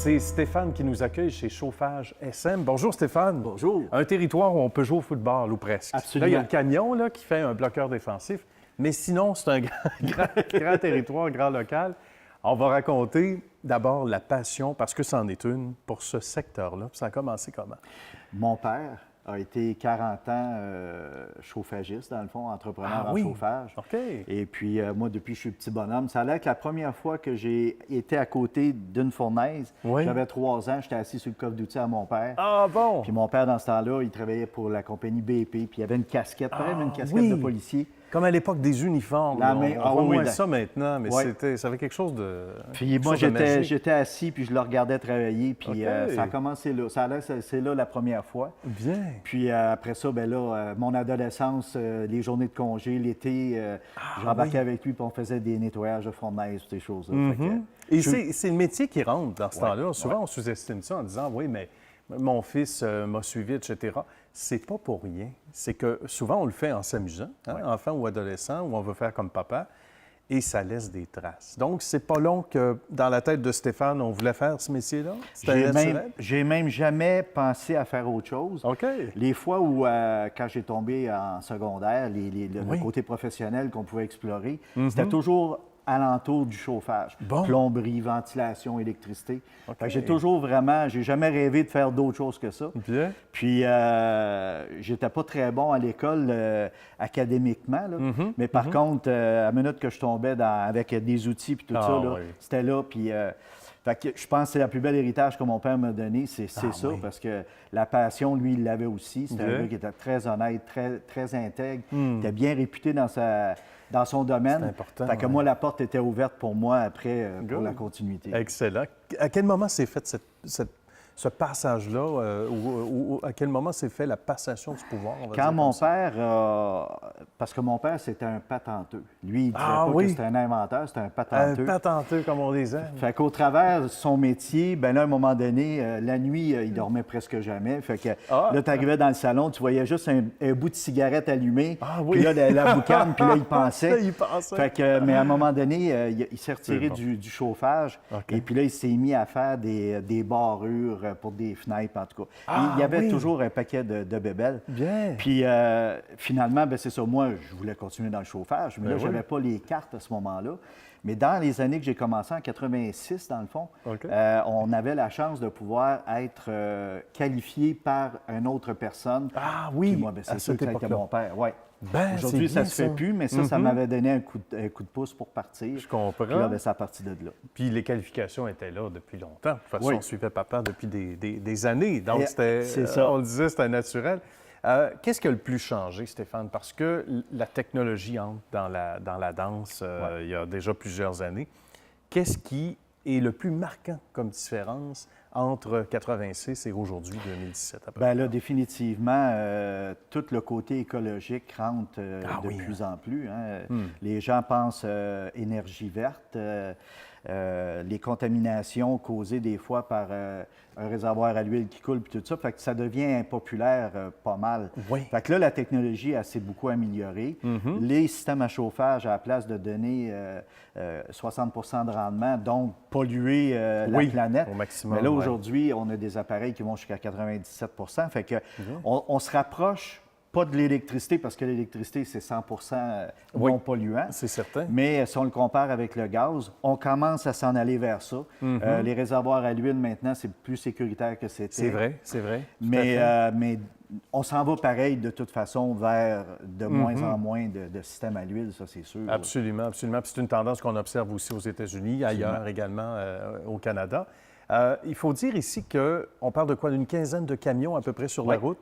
C'est Stéphane qui nous accueille chez Chauffage SM. Bonjour Stéphane. Bonjour. Un territoire où on peut jouer au football ou presque. Absolument. Là, il y a le camion là, qui fait un bloqueur défensif. Mais sinon, c'est un grand territoire, grand local. On va raconter d'abord la passion, parce que c'en est une, pour ce secteur-là. Ça a commencé comment? Mon père a été 40 ans chauffagiste, dans le fond, entrepreneur en chauffage. OK. Et puis, moi, depuis que je suis petit bonhomme, ça a l'air que la première fois que j'ai été à côté d'une fournaise, j'avais 3 ans, j'étais assis sur le coffre d'outils à mon père. Ah bon? Puis mon père, dans ce temps-là, il travaillait pour la compagnie BP, puis il avait une casquette, pareil, une casquette de policier. Comme à l'époque des uniformes. La On main- voit oui, moins là. ça maintenant, mais Ouais. ça avait quelque chose de... Puis moi, j'étais assis, puis je le regardais travailler, puis OK. ça a commencé là. Ça a l'air que c'est là la première fois. Bien. Puis après ça, ben là, mon adolescence, les journées de congé, l'été, j'embarquais avec lui, puis on faisait des nettoyages de fournaise, ces choses-là. Fait que, Et c'est le métier qui rentre dans ce temps-là. Souvent, on sous-estime ça en disant, oui, mais mon fils m'a suivi, etc. C'est pas pour rien. C'est que souvent, on le fait en s'amusant, enfant ou adolescent, où on veut faire comme papa, et ça laisse des traces. Donc, c'est pas long que dans la tête de Stéphane, on voulait faire ce métier-là? C'était naturel? j'ai même jamais pensé à faire autre chose. OK. Les fois où, quand j'ai tombé en secondaire, le côté professionnel qu'on pouvait explorer, c'était toujours alentour du chauffage. Bon. Plomberie, ventilation, électricité. OK. Fait que j'ai toujours vraiment, j'ai jamais rêvé de faire d'autre chose que ça. Bien. Puis, j'étais pas très bon à l'école académiquement, là. Mais par contre, à la minute que je tombais avec des outils puis tout ça, là, c'était là. Puis, fait que je pense que c'est le plus bel héritage que mon père m'a donné, c'est ça, parce que la passion, lui, il l'avait aussi. C'était un gars qui était très honnête, très intègre. Il était bien réputé dans son domaine. C'est important. Fait que moi, la porte était ouverte pour moi après pour la continuité. Excellent. À quel moment s'est fait ce passage-là, ou à quel moment s'est fait la passation du pouvoir? On va Quand dire mon comme ça? père, parce que mon père, c'était un patenteux. Lui, il disait pas que c'était un inventeur, c'était un patenteux. Un patenteux, comme on disait. Fait qu'au travers de son métier, ben là, à un moment donné, la nuit, il dormait presque jamais. Fait que là, tu arrivais dans le salon, tu voyais juste un bout de cigarette allumé. Puis là, la boucane, puis là, il pensait. Fait que, mais à un moment donné, il s'est retiré du chauffage. Et puis là, il s'est mis à faire des barrures pour des fenêtres, en tout cas. Il y avait toujours un paquet de bébelles. Bien. Puis finalement, ben c'est ça. Moi, je voulais continuer dans le chauffage, mais là, je n'avais pas les cartes à ce moment-là. Mais dans les années que j'ai commencé, en 86, dans le fond, on avait la chance de pouvoir être qualifié par une autre personne. Puis moi, ben, c'est sûr que ça a été mon père. Ouais. Ben, aujourd'hui, ça ne se fait plus, mais ça m'avait donné un coup de pouce pour partir. Je comprends. Puis là, ben, ça a parti de là. Puis les qualifications étaient là depuis longtemps. De toute façon, on suivait papa depuis des années. Donc, on le disait, c'était naturel. Qu'est-ce qui a le plus changé, Stéphane? Parce que la technologie entre dans la danse il y a déjà plusieurs années. Qu'est-ce qui est le plus marquant comme différence entre 86 et aujourd'hui, 2017 à peu près? Bien là, définitivement, tout le côté écologique rentre de plus en plus. Les gens pensent énergie verte, les contaminations causées des fois par un réservoir à l'huile qui coule, puis tout ça, fait que ça devient impopulaire pas mal. Fait que là, la technologie, elle s'est beaucoup améliorée. Les systèmes à chauffage, à la place de donner 60 de rendement, donc polluer la planète, au maximum, mais là, aujourd'hui, on a des appareils qui vont jusqu'à 97 fait que on se rapproche pas de l'électricité, parce que l'électricité, c'est 100 non polluant. C'est certain. Mais si on le compare avec le gaz, on commence à s'en aller vers ça. Les réservoirs à l'huile, maintenant, c'est plus sécuritaire que c'était. C'est vrai. Mais on s'en va pareil, de toute façon, vers de moins en moins de systèmes à l'huile, ça, c'est sûr. Absolument, absolument. Puis c'est une tendance qu'on observe aussi aux États-Unis, ailleurs également au Canada. Il faut dire ici qu'on parle de quoi? D'une quinzaine de camions à peu près sur la route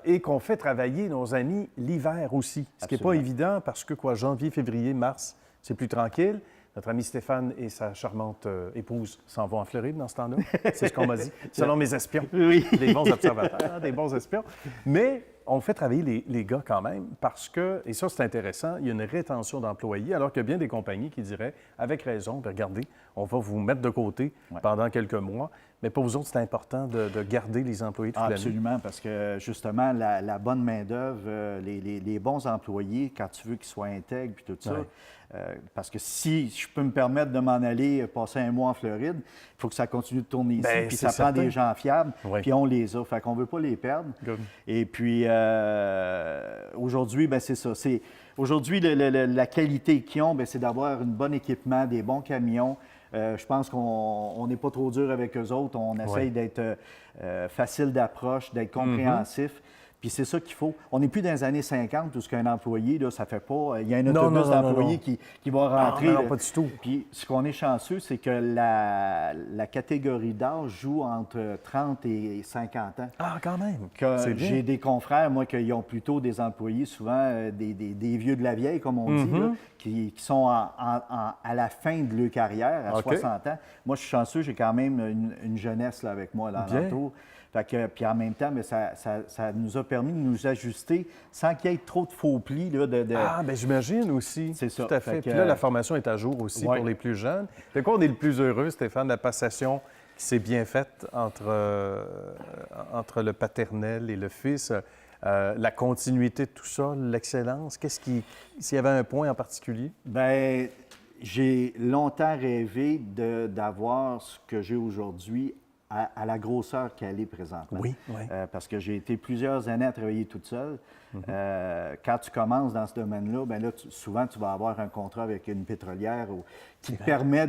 et qu'on fait travailler nos amis l'hiver aussi, ce qui n'est pas évident parce que janvier, février, mars, c'est plus tranquille. Notre ami Stéphane et sa charmante épouse s'en vont en Floride dans ce temps-là. C'est ce qu'on m'a dit, selon mes espions. Des bons observateurs, des bons espions. Mais on fait travailler les gars quand même parce que, et ça c'est intéressant, il y a une rétention d'employés, alors qu'il y a bien des compagnies qui diraient, avec raison, bien, regardez, on va vous mettre de côté pendant quelques mois, mais pour vous autres, c'est important de garder les employés toute l'année. Absolument, parce que justement, la bonne main-d'œuvre, les bons employés, quand tu veux qu'ils soient intègres puis tout ça, parce que si je peux me permettre de m'en aller passer un mois en Floride, il faut que ça continue de tourner ici, puis ça prend des gens fiables, puis on les a. Fait qu'on ne veut pas les perdre. Good. Et puis, aujourd'hui, bien, c'est ça. Aujourd'hui, la qualité qu'ils ont, bien, c'est d'avoir un bon équipement, des bons camions. Je pense qu'on n'est pas trop dur avec eux autres. On essaye d'être facile d'approche, d'être compréhensif. Puis c'est ça qu'il faut. On n'est plus dans les années 50 où qu'un employé, là, ça fait pas... Il y a un autobus d'employés qui va rentrer. Non, pas du tout. Puis ce qu'on est chanceux, c'est que la catégorie d'âge joue entre 30 et 50 ans. Ah, quand même! J'ai des confrères, moi, qui ont plutôt des employés, souvent des vieux de la vieille, comme on dit, là, qui sont à la fin de leur carrière, à 60 ans. Moi, je suis chanceux, j'ai quand même une jeunesse là, avec moi, là, l'entour. Puis en même temps, mais ça nous a permis de nous ajuster sans qu'il y ait trop de faux plis. Là, Ah, bien j'imagine aussi. C'est ça. Tout à fait. Puis là, la formation est à jour aussi pour les plus jeunes. De quoi on est le plus heureux, Stéphane, de la passation qui s'est bien faite entre le paternel et le fils, la continuité de tout ça, l'excellence? S'il y avait un point en particulier? Bien, j'ai longtemps rêvé d'avoir ce que j'ai aujourd'hui à la grosseur qu'elle est présentement. Oui. Parce que j'ai été plusieurs années à travailler toute seule. Quand tu commences dans ce domaine-là, bien là, souvent, tu vas avoir un contrat avec une pétrolière qui te permet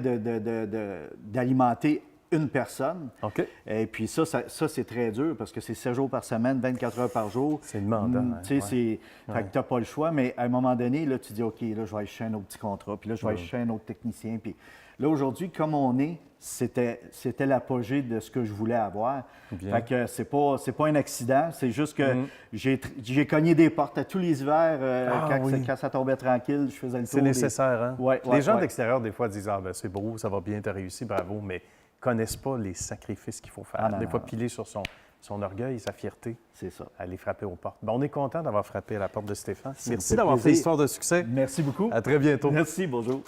d'alimenter une personne. OK. Et puis ça c'est très dur parce que c'est 7 jours par semaine, 24 heures par jour. C'est demandant. Tu sais, fait que tu n'as pas le choix, mais à un moment donné, là, tu dis, OK, là, je vais aller chercher un autre petit contrat, puis là, je vais aller chercher un autre technicien. Puis là, aujourd'hui, comme on est, c'était l'apogée de ce que je voulais avoir. Bien. Fait que c'est pas un accident, c'est juste que j'ai cogné des portes à tous les hivers. Quand ça tombait tranquille, je faisais le tour. C'est nécessaire, hein? Ouais, les gens d'extérieur, des fois, disent « Ah, ben c'est beau, ça va bien, t'as réussi, bravo », mais connaissent pas les sacrifices qu'il faut faire. Des fois, piler sur son orgueil, sa fierté. C'est ça. Aller frapper aux portes. Ben, on est content d'avoir frappé à la porte de Stéphane. Merci d'avoir fait l'histoire de succès. Merci beaucoup. À très bientôt. Merci, bonjour.